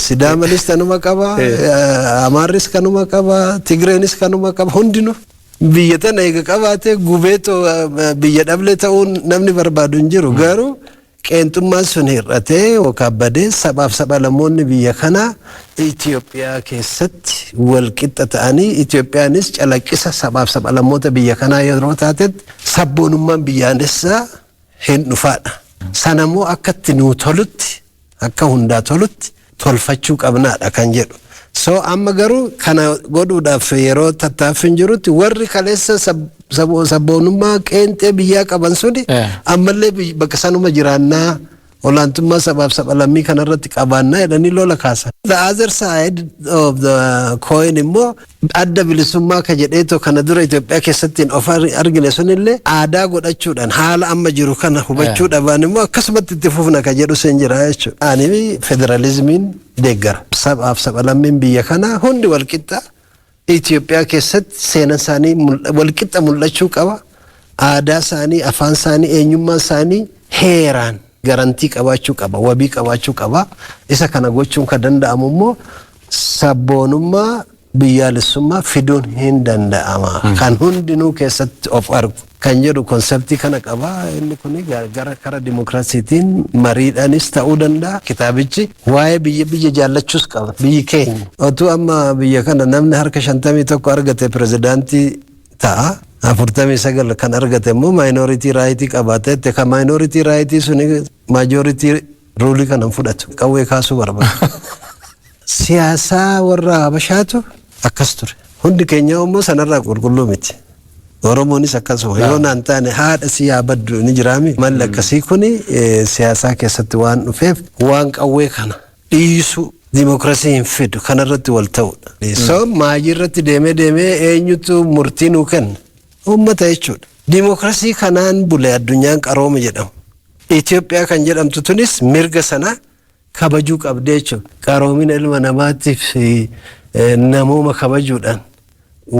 Sidamanis kanuma qaba, Amaaris kanuma qaba, Tigreenis kanuma qaba, hundinuu biyya tana eega qabaate gubeetoo biyya dhablee ta'uun namni barbaadu hin jiru. Garuu qeenxummaan sun hir'atee yookaan badee sabaaf sablammoonni biyya kanaa Itoophiyaa keessatti walqixa ta'anii Itoophiyaanis calaqqisa sabaaf sablammoota biyya kanaa yeroo taatetti sabboonummaan biyyaalessaa hin dhufaadha. Sanammoo akkatti nuu tolutti akka hundaa tolutti tolfachuu qabnaadha kan jedhu. So amma garuu kana godhuudhaaf yeroo tattaaffiin jirutti warri kaleessa sabboonummaa qeenxee biyyaa qaban suni ammallee bakka sanuma jiraannaa olaantummaa sabaaf sablammii kanarratti qabaannaa jedhanii lola kaasan. The other side of the coin immoo adda bilisummaa ka jedheetoo kana dura Itoophiyaa keessattiin of argine sunillee aadaa godhachuudhaan haala amma jiru kana hubachuu dhabaan immoo akkasumatti itti fufna ka jedhu sen jira jechuudha. Ani federalizimiin deeggara. Sabaaf sablammiin biyya kanaa hundi walqixa Itoophiyaa keessatti seenan isaanii walqixa mul'achuu qaba. Aadaa isaanii, afaan isaanii, eenyummaan isaanii heeraan garantii qabaachuu qaba, wabii qabaachuu qaba. Isa kana gochuun kan danda'amu immoo sabboonummaa biyyaalessummaa fiduun hin danda'ama. Kan hundinuu keessatti of argu kan jedhu konseptii kana qaba. Inni kun gara kara dimokiraasiitiin mariidhaanis ta'uu danda'a. Kitaabichi waa'ee biyya jaallachuus qaba. Biyyi keenya otuu amma biyya kana namni harka 51 argate pirezidaantii ta'a. 49 kan argate immoo minority right qabaate kan minority right suni majority rule kan fudhatu qawwee kaasuu barbaada. Siyaasaa warra Habashaatu akkas ture. Hundi keenya immoo sanarraa qulqulluu miti. Oromoonis akkasuma yoo naan taane haadha siyaa baddu ni jiraami. Malli akkasii kuni siyaasaa keessatti waan dhufeef waan qawwee kana dhiisu dimokiraasii hin fidu kanarratti wal ta'udha. So maayii irratti deemee eenyutu murtii nuu kenna? Uummata jechuudha. Dimokiraasii kanaan bulee addunyaan qarooma jedhamu. Itoophiyaa kan jedhamtu tunis mirga sana kabajuu qabdee jechuudha. Qaroomina ilma namaatiif namooma kabajuudhaan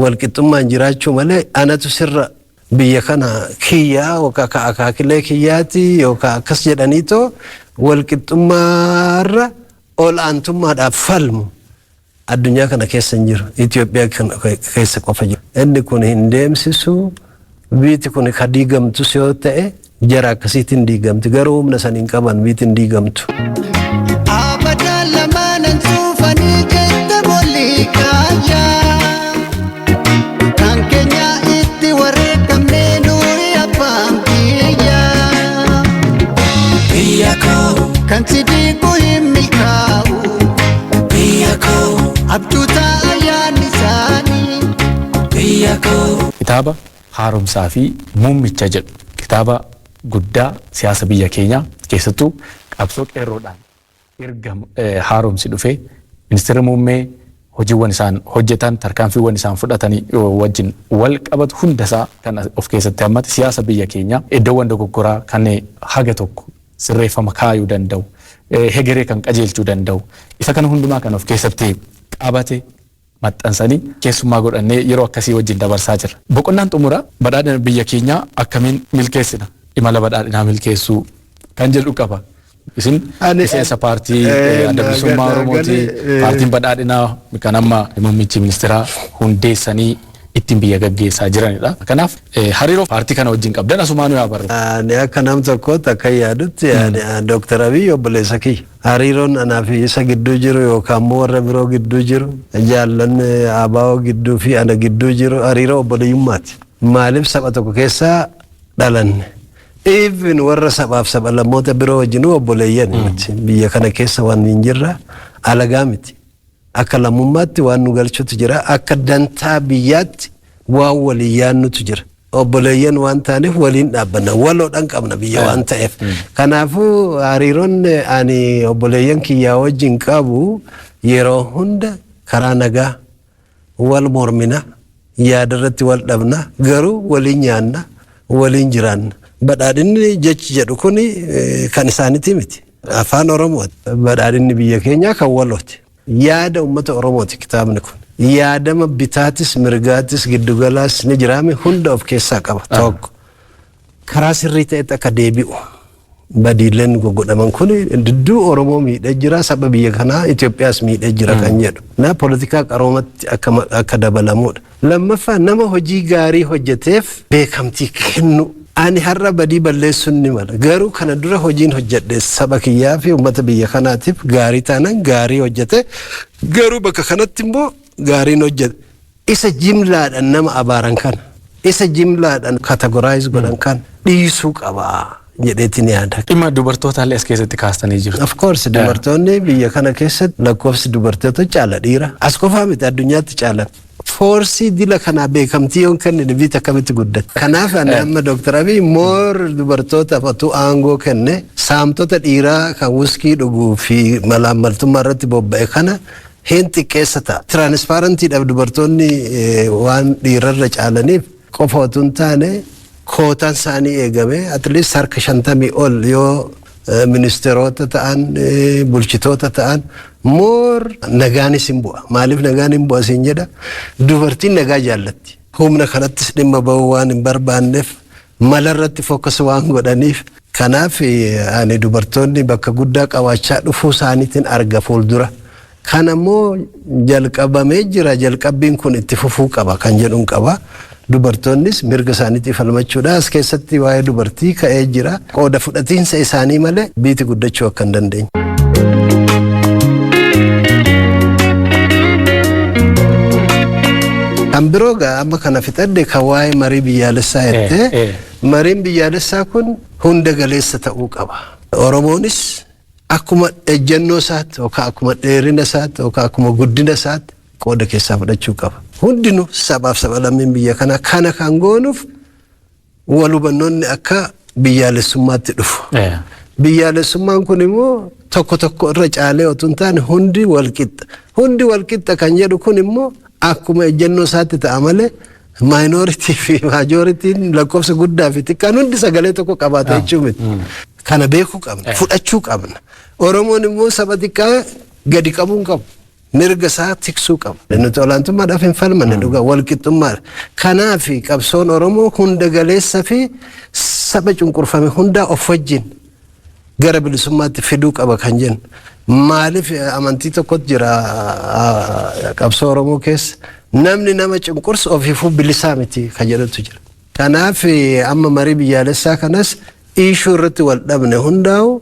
walqixxummaan jiraachuu malee anatu sirra biyya kana kiyyaa yookaan akaakilee kiyyaati yookaan akkas jedhaniitoo walqixxummaarra ol'aantummaadhaaf falmu addunyaa kana keessa hin jiru. Itoophiyaa kana keessa qofa jiru. Inni kun hin deemsisu biiti kun ka diigamtus yoo ta'e jara akkasiitiin diigamti. Garuu humna san hin qaban biitiin diigamtu. Kan sidiku himilkau biyako abjuta ayanisani biyako. Kitaaba haaromsaa fi muummicha jedhu kitaaba guddaa siyaasa biyya keenya keessattuu qabsoo qeerroodhaan erga haaromsi dhufee ministeerri muummee hojiiwwan isaan hojjetan tarkaanfiiwwan isaan fudhatanii wajjin wal qabatu hundasaa kan of keessatti hammate siyaasa biyya keenya iddoowwan dogoggoraa kan haga tokko sirreeffama kaayuu danda'u, hegeree kan qajeelchuu danda'u. Isa kana hundumaa kan of keessatti qabate maxxansanii keessummaa godhannee yeroo akkasii wajjin dabarsaa jira. Boqonnaan xumuraa badhaadhina biyya keenyaa akkamiin milkeessina? Imala badhaadhinaa milkeessuu kan jedhu qaba. Isin miseensa paartii adda bilisummaa Oromooti. Paartiin badhaadhinaa kan amma muummichi ministeeraa hundeessanii ittiin biyya gaggeessaa jiranidha. Kanaaf hariiroo paartii kana wajjin qabdan asumaan yaa barru. Ani akka nam tokkootti akka yaadutti Dr. Abiy obboleessa kiyya. Hariiroon anaa fi isa gidduu jiru yookaan immoo warra biroo gidduu jiru jaallan ABO gidduu fi ana gidduu jiru hariiroo obboleeyyummaati. Maaliif saba tokko keessaa dhalanne? Even warra sabaaf sablammoota biroo wajjinuu obboleeyyan miti. Biyya kana keessa waan hin jirra alagaa miti. Akka lammummaatti waan nu galchutu jira. Akka dantaa biyyaatti waan waliin yaannutu jira. Obboleeyyan waan taaneef waliin dhaabbanna. Waloodhaan qabna biyya waan ta'eef. Kanaafuu hariiroon ani obboleeyyan kiyyaa wajjin qabu yeroo hunda karaa nagaa wal mormina yaadarratti wal dhabna garuu waliin nyaanna waliin jiraanna. Badhaadhinni jechi jedhu kuni kan isaaniiti miti. Afaan Oromooti. Badhaadhinni biyya keenyaa kan walooti. Yaada ummata Oromooti kitaabni kun. Yaadama bitaatis mirgaatis giddugalaas ni jiraame hunda of keessaa qaba. Tokko karaa sirrii ta'etti akka deebi'u badiileen goggodhaman kun didduu Oromoo miidhee jira saba biyya kanaa Itoophiyaas miidhee jira kan jedhu na poolitikaa qaroomatti akka dabalamudha. Lammaffaa nama hojii gaarii hojjeteef beekamtii kennu. Ani har'a badii balleessuun ni mala garuu kana dura hojiin hojjedhe saba kiyyaa fi uummata biyya kanaatiif gaarii taanaan gaarii hojjete garuu bakka kanatti immoo gaariin hojjete isa jimlaadhaan nama abaaran kana isa jimlaadhaan kategoraayiz godhan kan dhiisuu qabaa jedheetiin yaada. Dhimma dubartootaallee as keessatti kaastanii jiru. Of course dubartoonni biyya kana keessatti lakkoofsi dubartoota caala dhiira as qofaa miti addunyaatti caalan. Forsi dila kana beekamtii yoon kenne biyya akkamitti guddate. Kanaaf ani amma Dr. Abiy moor dubartoota fatu aangoo kenne saamtota dhiiraa kan wuskii dhuguu fi malaammaltummaa irratti bobba'e kana hin xiqqeessa ta'a. Tiraanispaarentiidhaaf dubartoonni waan dhiirarra caalaniif qofa otoo hin taane kootaan isaanii eegame at least harka 50 ol yoo ministeerota ta'an bulchitoota ta'an moor nagaanis hin bu'a. Maaliif nagaan hin bu'a siin jedha dubartiin nagaa jaallatti. Humna kanattis dhimma ba'uu waan hin barbaanneef malarratti fookas waan godhaniif kanaaf ani dubartoonni bakka guddaa qabaachaa dhufuu isaaniitiin arga fuuldura. Kanammoo jalqabamee jira jalqabbiin kun itti fufuu qaba kan jedhuun qaba. Dubartoonnis mirga isaaniitiif falmachuudha as keessatti waa'ee dubartii ka'ee jira qooda fudhatiinsa isaanii malee biyyi guddachuu akka hin dandeenye. Kan biroo amma kana fixadde kan waa'ee marii biyyaalessaa jettee mariin biyyaalessaa kun hunda galeessa ta'uu qaba. Oromoonis akkuma ejjennoo isaatti yookaan akkuma dheerina isaatti yookaan akkuma guddina isaatti qooda keessaa fudhachuu qaba. Hundinuu sabaaf sablammiin biyya kana kana kan goonuuf wal hubannoonni akka biyyaalessummaatti dhufu. Biyyaalessummaan kun immoo tokko tokko irra caalee otoo hin taane hundi walqixa. Hundi walqixa kan jedhu kun immoo akkuma ejjennoo isaatti ta'a malee maayinooritii fi maajoritiin lakkoofsa guddaa fi xiqqaan hundi sagalee tokko qabaata jechuu miti. Kana beekuu qabna fudhachuu qabna. Oromoon immoo saba xiqqaa gadi qabuu hin qabu. Mirga isaa tiksuu qaba. Nuti olaantummaadhaaf hin falmanne dhugaa walqixxummaadha. Kanaaf qabsoon Oromoo hunda galeessa fi saba cunqurfame hundaa of wajjin gara bilisummaatti fiduu qaba kan jennu. Maaliif amantii tokkotu jira qabsoo Oromoo keessa namni nama cunqursu ofiifuu bilisaa miti kan jedhutu jira. Kanaaf amma marii biyyaalessaa kanas iishuu irratti wal dhabne hundaa'u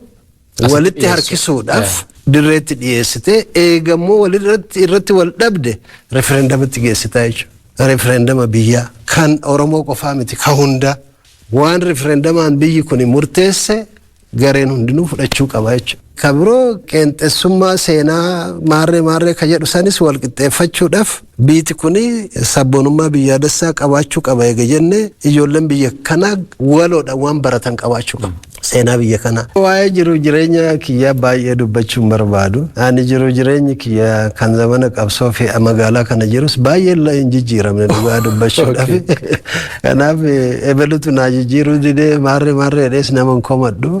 walitti harkisuudhaaf dirreetti dhiyeessite eegammoo irratti wal dhabde referendamitti geessitaa jechuudha. Referendama biyyaa kan Oromoo qofaa miti kan hundaa waan referendamaan biyyi kun murteesse gareen hundinuu fudhachuu qaba jechuudha. Kabiroo qeenxeessummaa seenaa maarree kan jedhu sanis wal qixxeeffachuudhaaf biyyi kuni sabboonummaa biyyaalessaa qabaachuu qaba eega jenne ijoolleen biyya kanaa waloodhaan waan baratan qabaachuu qaba. Seenaa biyya kanaa. Waa'ee jiru jireenya kiyyaa baay'ee dubbachuun barbaadu. Ani jiru jireenyi kiyyaa kan zamana qabsoo fi magaalaa kana jirus baay'ee hin jijjiiramne dhugaa dubbachuudhaaf. Kanaaf ebelutu naa jijjiiruu didee maarree dhees nama hin komadhu.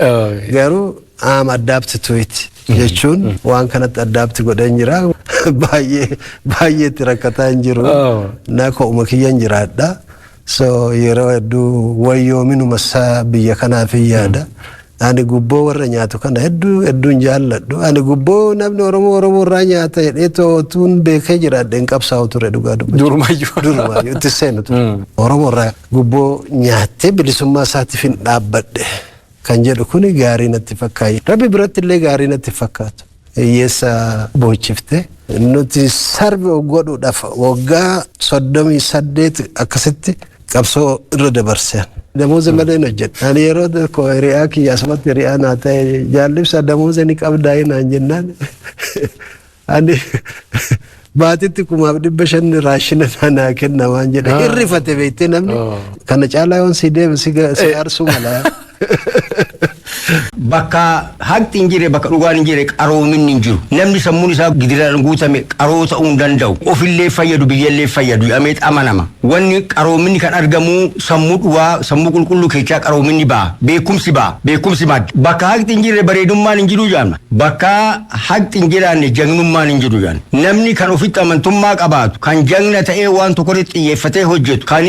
Garuu am adapt to it jechuun waan kanatti adapt godhan jira. Baay'ee itti rakkataa hin jiru. Na ko'uma kiyya hin jiraadha. So yeroo hedduu wayyoominuma isaa biyya kanaaf yaada. Ani gubboo warra nyaatu kana hedduun jaalladhu. Ani gubboo namni Oromoo irraa nyaata jedhee tootuun beekee jiraadha hin qabsaa'u ture dhugaa dubbachuu. Durumayyuu itti seenu ture. Oromoo irraa gubboo nyaattee bilisummaa isaatiif hin dhaabbadhe kan jedhu kuni gaarii natti fakkaata. Rabbi biratti illee gaarii natti fakkaatu. Hiyyeessa boochifte nuti sarbe godhuudhaaf waggaa 38 akkasitti qabsoo irra dabarsan. Damoota malee hojjedha. Ani yeroo tokko hiriyaa kiyya asumatti hiriyaa naa ta'e jaallibsa damoota ni qabdaa naan jennaan. Ani baatitti 500 raashina naa kenna waan jedha. Hirrifate beektee namni kana caalaa yoon si deemu si aarsuu mala. Bakka haqni hin jirre bakka dhugaan hin jirre qaroominni hin jiru. Namni sammuun isaa gidiraan guutame qaroo ta'uu hin danda'u. Ofillee fayyadu biyyallee fayyadu ameet amanama. Wanni qaroominni kan argamu sammuu dhuwaa sammuu qulqulluu keessaa qaroominni ba'a. Beekumsi madda. Bakka haqni hin jirre bareedummaan hin jiru jaanna. Bakka haqni hin jiraanne jagnummaan hin jiru jaanna. Namni kan ofitti amantummaa qabaatu kan jagna ta'ee waan tokkotti xiyyeeffatee hojjetu kan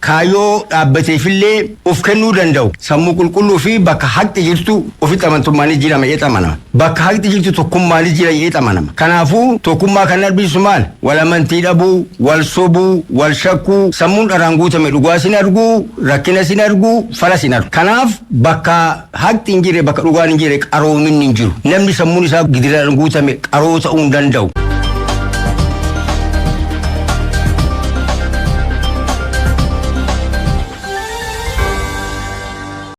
kaayyoo dhaabbateefillee of kennuu danda'u. Sammuu qulqulluu fi bakka haqni jirtu of ofitti amantummaan jira mee xamana bakka haqti jirtu tokkummaan jira yee xamana kanaafuu tokkummaa kan arbisu maal wal amantii dhabuu wal sobuu wal shakkuu sammuun dharaan guutame dhugaa sin argu rakkina sin argu fala sin argu kanaaf bakka haqti hin jirre bakka dhugaan hin jirre qaroominni hin jiru namni sammuun isaa gidiraan guutame qaroo ta'uu hin danda'u.